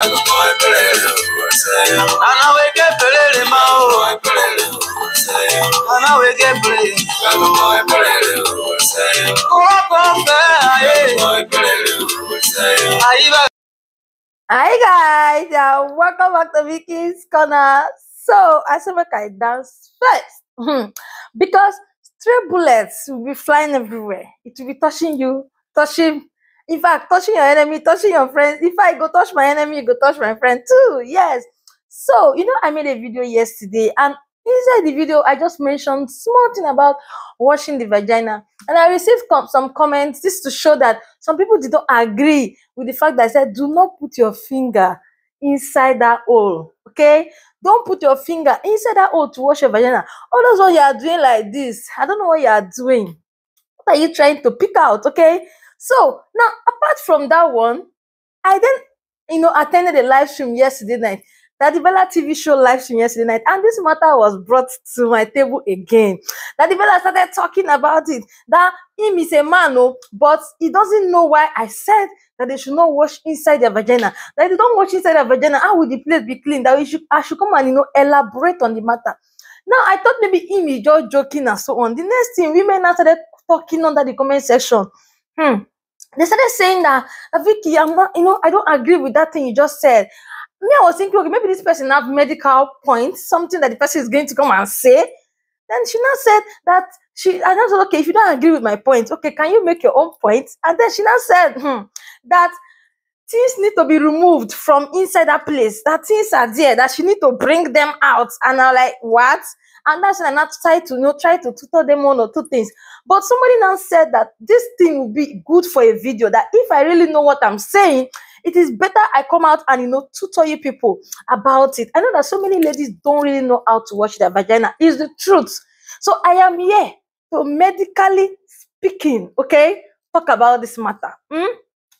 Hi guys, welcome back to Vicky's Corner. So I said make I dance first because stray bullets will be flying everywhere. It will be touching you, in fact, touching your enemy, touching your friends. If I go touch my enemy, you go touch my friend too. Yes. So I made a video yesterday, and inside the video I just mentioned small thing about washing the vagina, and I received some comments. This to show that some people did not agree with the fact that I said do not put your finger inside that hole. Okay, don't put your finger inside that hole to wash your vagina. All those what you are doing like this, I don't know what you are doing. What are you trying to pick out? Okay, so now apart from that one, I then attended a live stream yesterday night, Daddy Bella TV show live stream yesterday night, and this matter was brought to my table again. Daddy Bella started talking about it, that him is a man, but he doesn't know why I said that they should not wash inside their vagina. That if they don't wash inside their vagina, how will the place be clean? That I should come and elaborate on the matter. Now I thought maybe him is just joking and so on. The next thing, women now started talking under the comment section. They started saying that Vicky, I'm not, I don't agree with that thing you just said. Me, I was thinking, okay, maybe this person have medical points, something that the person is going to come and say. Then she now said that I now said, okay, if you don't agree with my point, okay, can you make your own point? And then she now said that things need to be removed from inside that place, that things are there, that she need to bring them out. And I'm like, what? And that's when I not try to tutor them one or two things. But somebody now said that this thing will be good for a video, that if I really know what I'm saying, it is better I come out and tutor you people about it. I know that so many ladies don't really know how to wash their vagina. It's the truth. So I am here to medically speaking, okay, talk about this matter.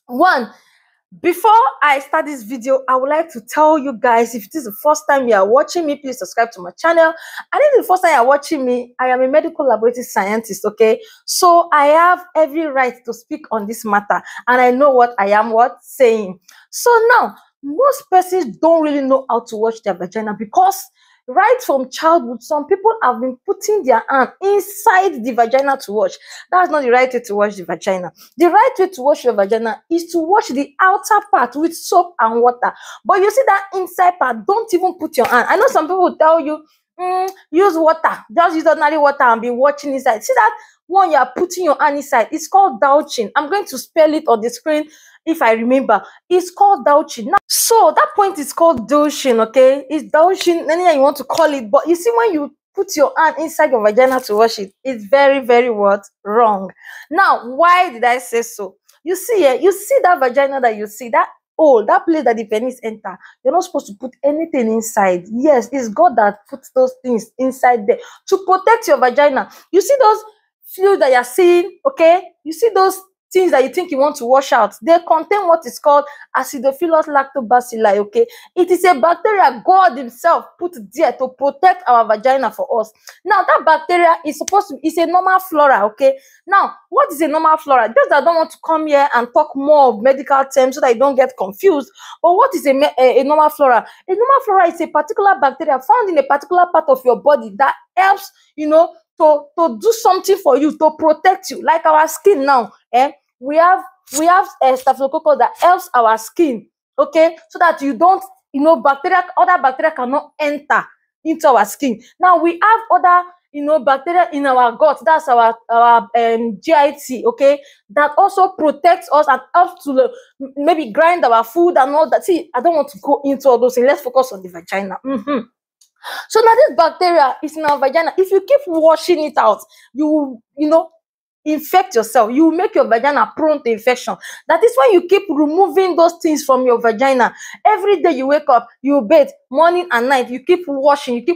One, before I start this video, I would like to tell you guys, if this is the first time you are watching me, please subscribe to my channel. And if the first time you are watching me, I am a medical laboratory scientist, okay? So I have every right to speak on this matter, and I know what I am saying. So now, most persons don't really know how to wash their vagina because right from childhood, some people have been putting their hand inside the vagina to wash. That's not the right way to wash the vagina. The right way to wash your vagina is to wash the outer part with soap and water. But you see that inside part, don't even put your hand. I know some people will tell you, use water. Just use ordinary water and be washing inside. See that one you are putting your hand inside? It's called douching. I'm going to spell it on the screen if I remember. It's called douching. Now, so that point is called douching, okay? It's douching, anything you want to call it. But you see, when you put your hand inside your vagina to wash it, it's very, very wrong. Now, why did I say so? You see here, you see that vagina that you see, that hole, that place that the penis enter, you're not supposed to put anything inside. Yes, it's God that puts those things inside there to protect your vagina. You see those fluids that you're seeing, okay? You see those things that you think you want to wash out, they contain what is called Acidophilus Lactobacilli, okay? It is a bacteria God himself put there to protect our vagina for us. Now, that bacteria is supposed to, it's a normal flora, okay? Now, what is a normal flora? Just I don't want to come here and talk more of medical terms so that you don't get confused. But what is a normal flora? A normal flora is a particular bacteria found in a particular part of your body that helps, to do something for you, to protect you, like our skin now. We have staphylococcus that helps our skin, okay, so that you don't, other bacteria cannot enter into our skin. Now we have other, bacteria in our gut. That's our GIT, okay, that also protects us and helps to maybe grind our food and all that. See, I don't want to go into all those things. Let's focus on the vagina. So now this bacteria is in our vagina. If you keep washing it out, you infect yourself. You will make your vagina prone to infection. That is why you keep removing those things from your vagina. Every day you wake up, you bathe, morning and night, you keep washing,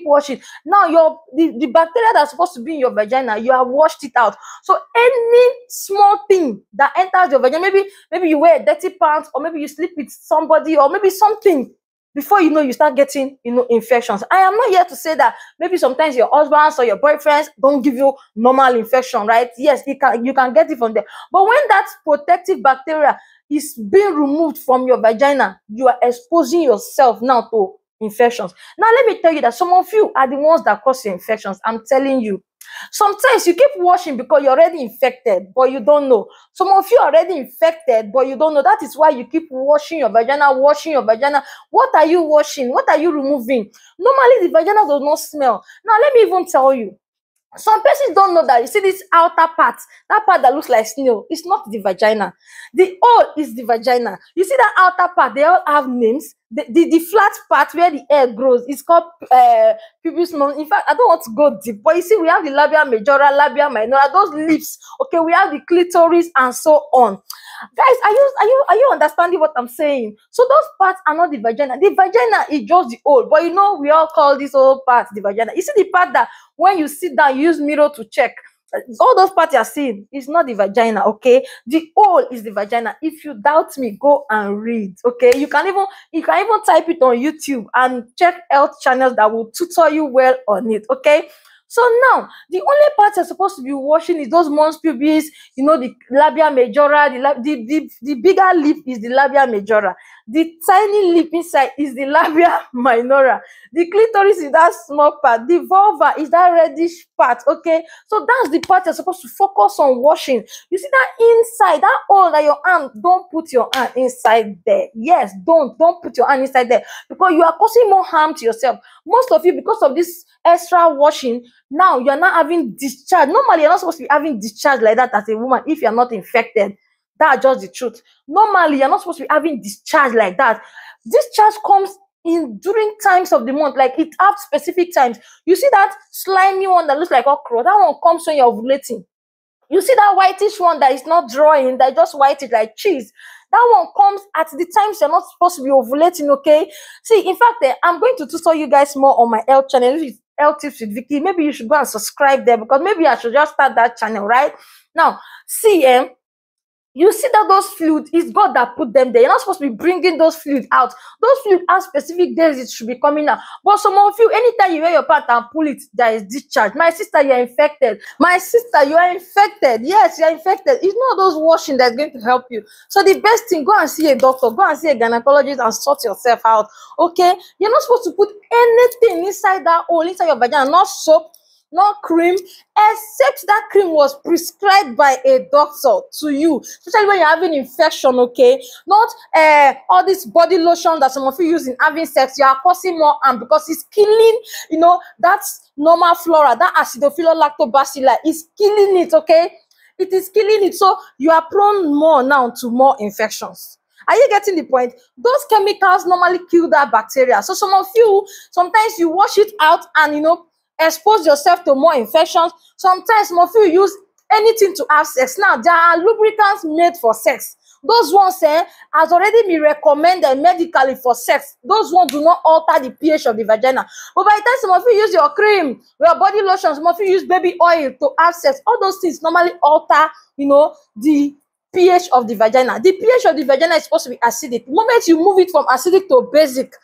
Now the bacteria that's supposed to be in your vagina, you have washed it out. So any small thing that enters your vagina, maybe you wear dirty pants, or maybe you sleep with somebody, or maybe something, before you know, you start getting, infections. I am not here to say that maybe sometimes your husbands or your boyfriends don't give you normal infection, right? Yes, you can get it from there. But when that protective bacteria is being removed from your vagina, you are exposing yourself now to infections. Now, let me tell you that some of you are the ones that cause your infections. I'm telling you. Sometimes you keep washing because you're already infected, but you don't know. Some of you are already infected, but you don't know. That is why you keep washing your vagina, washing your vagina. What are you washing? What are you removing? Normally, the vagina does not smell. Now, let me even tell you. Some persons don't know that. You see this outer part, that part that looks like snow, it's not the vagina. The hole is the vagina. You see that outer part, they all have names. The flat part where the hair grows is called pubis. In fact, I don't want to go deep, but you see, we have the labia majora, labia minora, those lips. Okay, we have the clitoris and so on. Guys, are you understanding what I'm saying? So those parts are not the vagina. The vagina is just the hole, but you know we all call this whole part the vagina. You see the part that when you sit down, you use mirror to check. All those parts you're seeing is not the vagina, okay? The hole is the vagina. If you doubt me, go and read, okay? You can even type it on YouTube and check health channels that will tutor you well on it, okay? So now, the only part you're supposed to be washing is those mons pubis, you know, the labia majora, the bigger lip is the labia majora. The tiny lip inside is the labia minora. The clitoris is that small part. The vulva is that reddish part, okay? So that's the part you're supposed to focus on washing. You see that inside, that hole that your hand, don't put your hand inside there. Yes, don't put your hand inside there because you are causing more harm to yourself. Most of you, because of this extra washing, now you're not having discharge. Normally, you're not supposed to be having discharge like that as a woman if you're not infected. That's just the truth. Normally, you're not supposed to be having discharge like that. Discharge comes in during times of the month, like it have specific times. You see that slimy one that looks like okra, that one comes when you're ovulating. You see that whitish one that is not drawing, that just whitish like cheese. That one comes at the times you're not supposed to be ovulating, okay? See, in fact, I'm going to tutor you guys more on my health channel, which is Health Tips with Vicky. Maybe you should go and subscribe there because maybe I should just start that channel, right? Now, see, you see that those fluids, it's God that put them there. You're not supposed to be bringing those fluids out. Those fluids have specific days it should be coming out. But some of you, anytime you wear your pant and pull it, there is discharge. My sister, you're infected. My sister, you are infected. Yes, you're infected. It's not those washing that's going to help you. So the best thing, go and see a doctor. Go and see a gynecologist and sort yourself out. Okay? You're not supposed to put anything inside that hole, inside your vagina. Not soap, not cream, except that cream was prescribed by a doctor to you, especially when you're having infection, okay? Not all this body lotion that some of you use in having sex. You are causing more harm because it's killing, you know, that's normal flora, that Acidophilus Lactobacilli is killing it, okay? It is killing it, so you are prone more now to more infections. Are you getting the point? Those chemicals normally kill that bacteria. So some of you, sometimes you wash it out and, you know, expose yourself to more infections. Sometimes some of you use anything to have sex. Now, there are lubricants made for sex. Those ones has already been recommended medically for sex. Those ones do not alter the pH of the vagina. But by the time some of you use your cream, your body lotion, some of you use baby oil to have sex, all those things normally alter, you know, the pH of the vagina. The pH of the vagina is supposed to be acidic. The moment you move it from acidic to basic,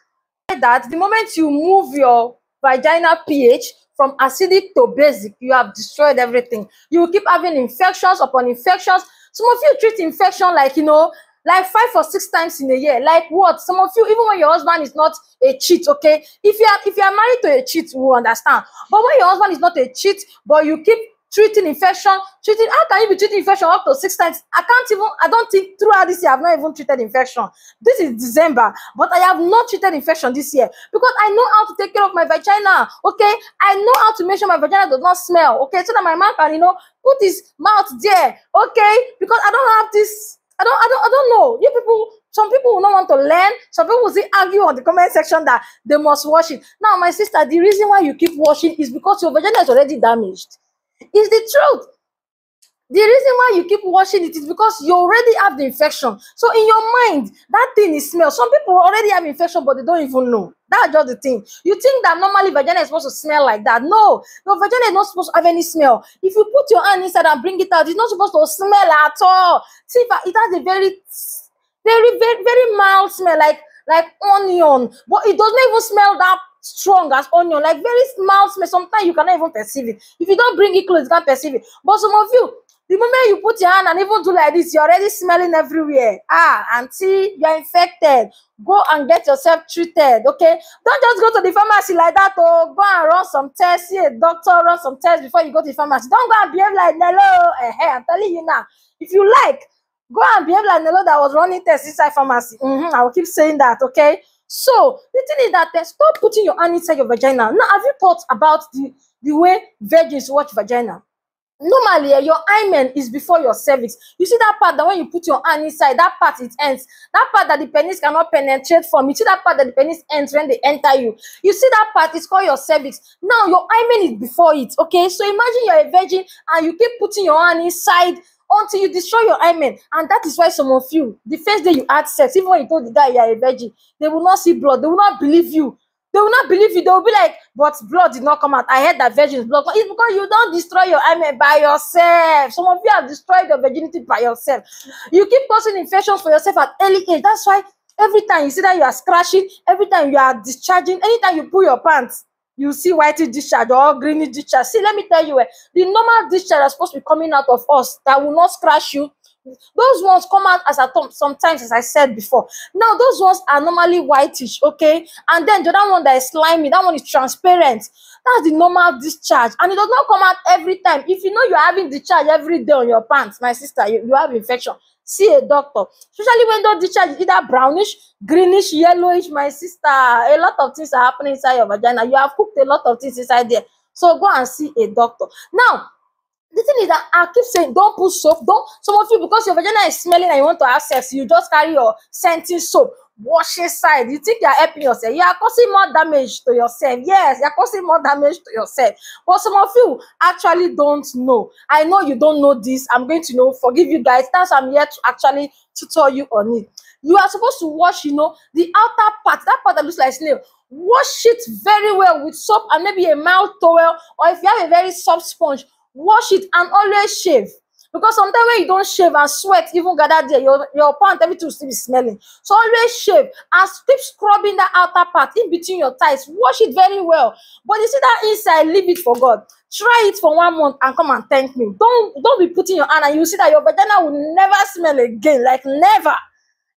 the moment you move your vagina pH from acidic to basic, you have destroyed everything. You will keep having infections upon infections. Some of you treat infection like, you know, like 5 or 6 times in a year. Like what? Some of you, even when your husband is not a cheat, okay? If you are married to a cheat, we will understand. But when your husband is not a cheat, but you keep treating infection, how can you be treating infection up to 6 times? I don't think throughout this year I've not even treated infection. This is December, but I have not treated infection this year because I know how to take care of my vagina, okay? I know how to make sure my vagina does not smell, okay? So that my man can, you know, put his mouth there, okay? Because I don't have this, I don't know. You people, some people will not want to learn. Some people will say argue on the comment section that they must wash it. Now, my sister, the reason why you keep washing is because your vagina is already damaged. It's the truth. The reason why you keep washing it is because you already have the infection. So in your mind, that thing is smell. Some people already have infection, but they don't even know. That's just the thing. You think that normally vagina is supposed to smell like that. No, your vagina is not supposed to have any smell. If you put your hand inside and bring it out, it's not supposed to smell at all. See, it has a very mild smell, like onion, but it doesn't even smell that strong as onion, like very mild smell. Sometimes you cannot even perceive it. If you don't bring it close, you can't perceive it. But some of you, The moment you put your hand and even do like this, you're already smelling everywhere. Auntie, you're infected. Go and get yourself treated, okay? Don't just go to the pharmacy like that. Oh, go and run some tests. See a doctor, run some tests before you go to the pharmacy. Don't go and behave like Nello. I'm telling you now. If you like, go and behave like Nello that was running tests inside pharmacy. I will keep saying that, okay? So the thing is that stop putting your hand inside your vagina. Now, have you thought about the way virgins watch vagina? Normally, your hymen is before your cervix. You see that part that when you put your hand inside, that part it ends. That part that the penis cannot penetrate from. You see that part that the penis ends when they enter you. You see that part is called your cervix. Now, your hymen is before it, okay? So imagine you're a virgin and you keep putting your hand inside until you destroy your hymen. And that is why some of you, the first day you had sex, even when you told the guy you are a virgin, they will not see blood. They will not believe you. They will not believe you. They will be like, but blood did not come out. I heard that virgin's blood. It's because you don't destroy your hymen by yourself. Some of you have destroyed your virginity by yourself. You keep causing infections for yourself at early age. That's why every time you see that you are scratching, every time you are discharging, anytime you pull your pants, you see whitey discharge or greeny discharge. See, let me tell you, the normal discharge is supposed to be coming out of us that will not scratch you. Those ones come out as sometimes, as I said before. Now, those ones are normally whitish, okay? And then the other one that is slimy, that one is transparent. That's the normal discharge. And it does not come out every time. If you know you're having discharge every day on your pants, my sister, you have infection. See a doctor. Especially when those discharge is either brownish, greenish, yellowish, my sister. A lot of things are happening inside your vagina. You have cooked a lot of things inside there. So go and see a doctor. Now, the thing is that I keep saying, don't put soap. Some of you, because your vagina is smelling and you want to have sex, you just carry your scenting soap, wash inside. You think you're helping yourself. You are causing more damage to yourself. Yes, you're causing more damage to yourself. But some of you actually don't know. I know you don't know this. I'm going to forgive you guys. That's why I'm here to actually tutor you on it. You are supposed to wash, the outer part, that part that looks like snail. Wash it very well with soap and maybe a mild towel, or if you have a very soft sponge, wash it and always shave. Because sometimes when you don't shave and sweat even gather there, your pant, everything will still be smelling. So always shave and keep scrubbing that outer part in between your thighs. Wash it very well. But you see that inside, leave it for God. Try it for 1 month and come and thank me. Don't be putting your hand and you see that your vagina will never smell again. Like never.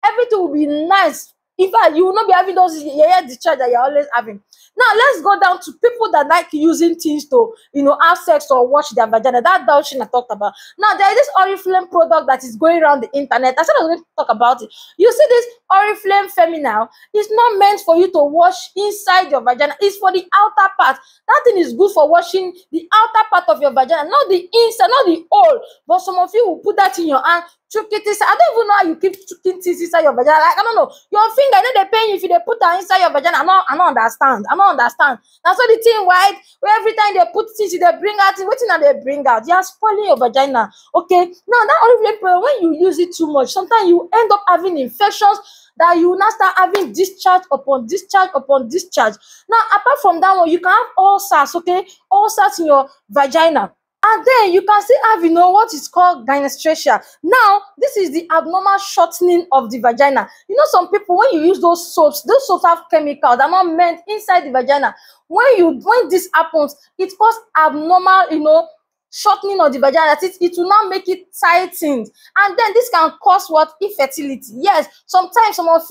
Everything will be nice. In fact, you will not be having those discharge that you're always having. Now, let's go down to people that like using things to, have sex or wash their vagina. That douching I talked about. Now, there is this Oriflame product that is going around the internet. I said I was going to talk about it. You see this Oriflame Feminine? It's not meant for you to wash inside your vagina. It's for the outer part. That thing is good for washing the outer part of your vagina, not the inside, not the hole. But some of you will put that in your hand. Chook it inside. I don't even know how you keep choking things inside your vagina. Like, I don't know. Your finger, they pain you if they put that inside your vagina. I don't understand. That's why the thing white, where every time they put things, they bring out, what thing they bring out? They are spoiling your vagina. Okay? Now, that Oriflame product, when you use it too much, sometimes you end up having infections that you will now start having discharge upon discharge upon discharge. Now, apart from that one, you can have ulcers, okay? Ulcers in your vagina. And then you can still have, what is called gynecomastia. Now, this is the abnormal shortening of the vagina. Some people, when you use those soaps have chemicals that are not meant inside the vagina. When this happens, it causes abnormal, shortening of the vagina. That it will not make it tightened. And then this can cause what? Infertility. Yes, sometimes some of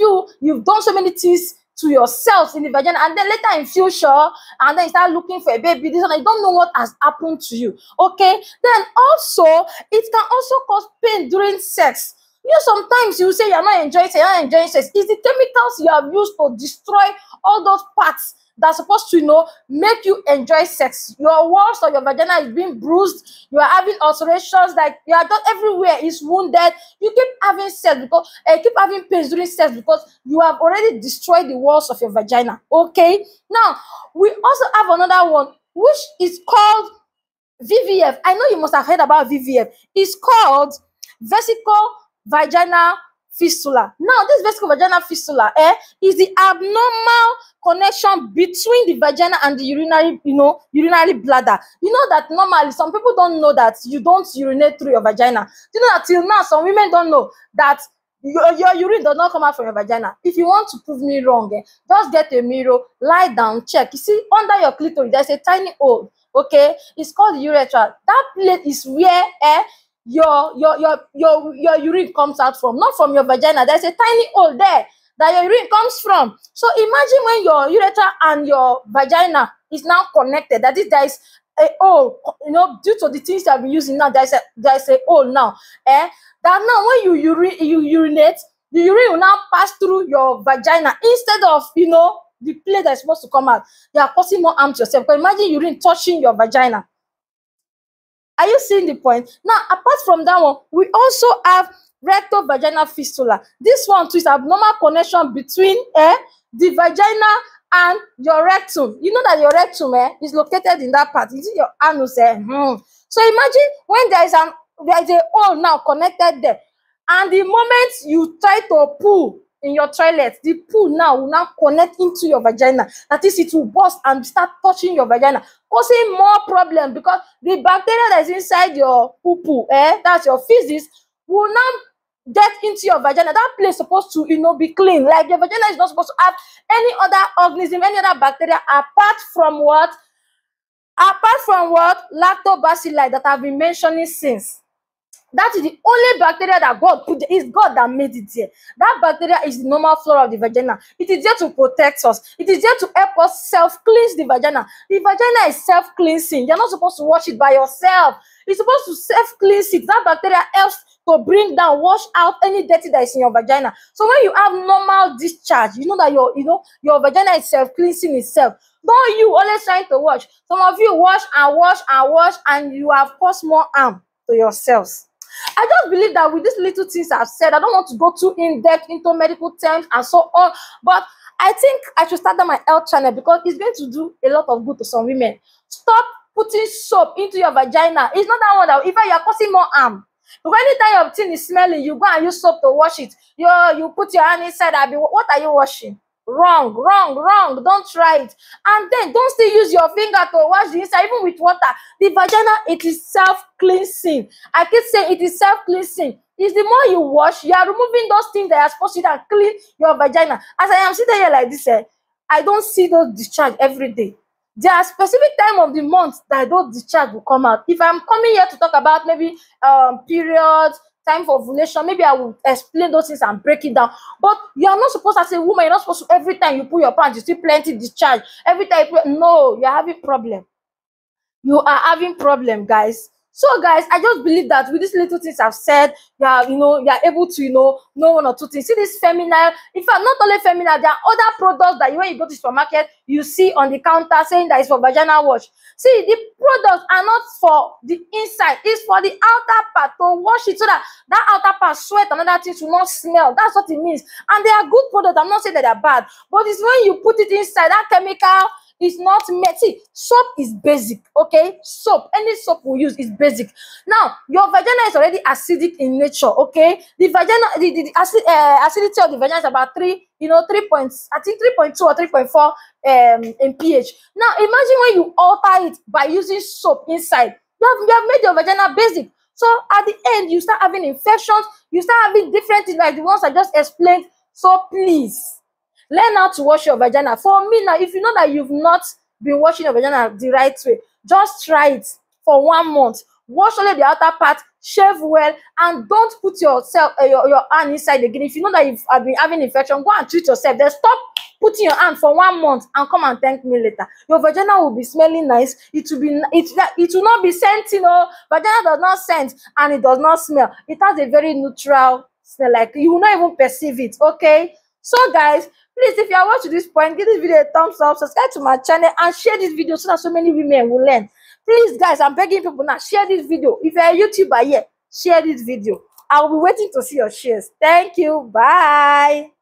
you've done so many things to yourself in the vagina, and then later in future, and then you start looking for a baby, this one, you don't know what has happened to you. Okay, then also it can also cause pain during sex. Sometimes you say you're not enjoying sex. It's the chemicals you have used to destroy all those parts that's supposed to, make you enjoy sex. Your walls or your vagina is being bruised. You are having ulcerations, like you are just everywhere is wounded. You keep having sex because keep having pains during sex because you have already destroyed the walls of your vagina. Okay. Now we also have another one which is called VVF. I know you must have heard about VVF. It's called vesical vaginal fistula. Now, this vesical vaginal fistula is the abnormal connection between the vagina and the urinary bladder. You know that normally some people don't know that you don't urinate through your vagina. You know that till now some women don't know that your urine does not come out from your vagina. If you want to prove me wrong, just get a mirror, lie down, check. You see, under your clitoris, there's a tiny hole. Okay, it's called the urethra. That plate is where your urine comes out from, not from your vagina. There's a tiny hole there that your urine comes from. So imagine when your ureter and your vagina is now connected, that is, there is a hole, you know, due to the things that we're using now, there's a hole now. That now when you urinate, the urine will now pass through your vagina instead of, you know, the place that's supposed to come out. You are causing more harm to yourself. Because imagine urine touching your vagina. Are you seeing the point? Now, apart from that one, we also have recto-vaginal fistula. This one too is abnormal connection between the vagina and your rectum. You know that your rectum is located in that part. You see your anus. So imagine when there is a hole now connected there, and the moment you try to pull in your toilet, the poo now will now connect into your vagina. That is, it will burst and start touching your vagina, causing more problem, because the bacteria that is inside your poo, that's your feces, will now get into your vagina. That place is supposed to, you know, be clean. Like your vagina is not supposed to have any other organism, any other bacteria apart from what? Apart from what? Lactobacilli that I've been mentioning since. That is the only bacteria that God put there. It's God that made it there. That bacteria is the normal flora of the vagina. It is there to protect us. It is there to help us self-cleanse the vagina. The vagina is self-cleansing. You're not supposed to wash it by yourself. You're supposed to self-cleanse it. That bacteria helps to bring down, wash out any dirty that is in your vagina. So when you have normal discharge, you know that your vagina is self-cleansing itself. Don't you always trying to wash. Some of you wash and wash and wash, and you have caused more harm to yourselves. I just believe that with these little things I've said, I don't want to go too in-depth into medical terms and so on, but I think I should start on my health channel because it's going to do a lot of good to some women. Stop putting soap into your vagina. It's not that one that even you're causing more harm. Because anytime your thing is smelling, you go and use soap to wash it. You put your hand inside. What are you washing? Wrong. Don't try it. And then don't still use your finger to wash the inside, even with water. The vagina, it is self-cleansing. I keep saying it is self-cleansing. It's the more you wash, you are removing those things that are supposed to clean your vagina. As I am sitting here like this, I don't see those discharge every day. There are specific time of the month that those discharge will come out. If I'm coming here to talk about maybe periods, time for ovulation, maybe I will explain those things and break it down. But you are not supposed to, as a woman, you're not supposed to, every time you pull your pants, you see plenty discharge. Every time no, you're having problem. You are having problem, guys. So guys, I just believe that with these little things I've said, you are able to, know one or two things. See this feminine, in fact, not only feminine, there are other products that when you go to the supermarket, you see on the counter saying that it's for vaginal wash. See, the products are not for the inside, it's for the outer part, to wash it so that that outer part, sweat and other things will not smell. That's what it means. And they are good products. I'm not saying that they're bad, but it's when you put it inside, that chemical is not messy. Soap is basic, okay? Soap, any soap we use is basic. Now, your vagina is already acidic in nature, okay? The vagina, the acidity of the vagina is about 3.2 or 3.4 in pH. Now, imagine when you alter it by using soap inside. You have made your vagina basic. So at the end, you start having infections, you start having different things like the ones I just explained. So please, learn how to wash your vagina. For me now, if you know that you've not been washing your vagina the right way, just try it for 1 month. Wash only the outer part, shave well, and don't put your hand inside again. If you know that you've been having infection, go and treat yourself. Then stop putting your hand for 1 month and come and thank me later. Your vagina will be smelling nice. It will not be scenting. Vagina does not scent and it does not smell. It has a very neutral smell. Like you will not even perceive it. Okay. So guys, please, if you are watching this point, give this video a thumbs up, subscribe to my channel, and share this video so that so many women will learn. Please, guys, I'm begging people now, share this video. If you're a YouTuber here, share this video. I will be waiting to see your shares. Thank you. Bye.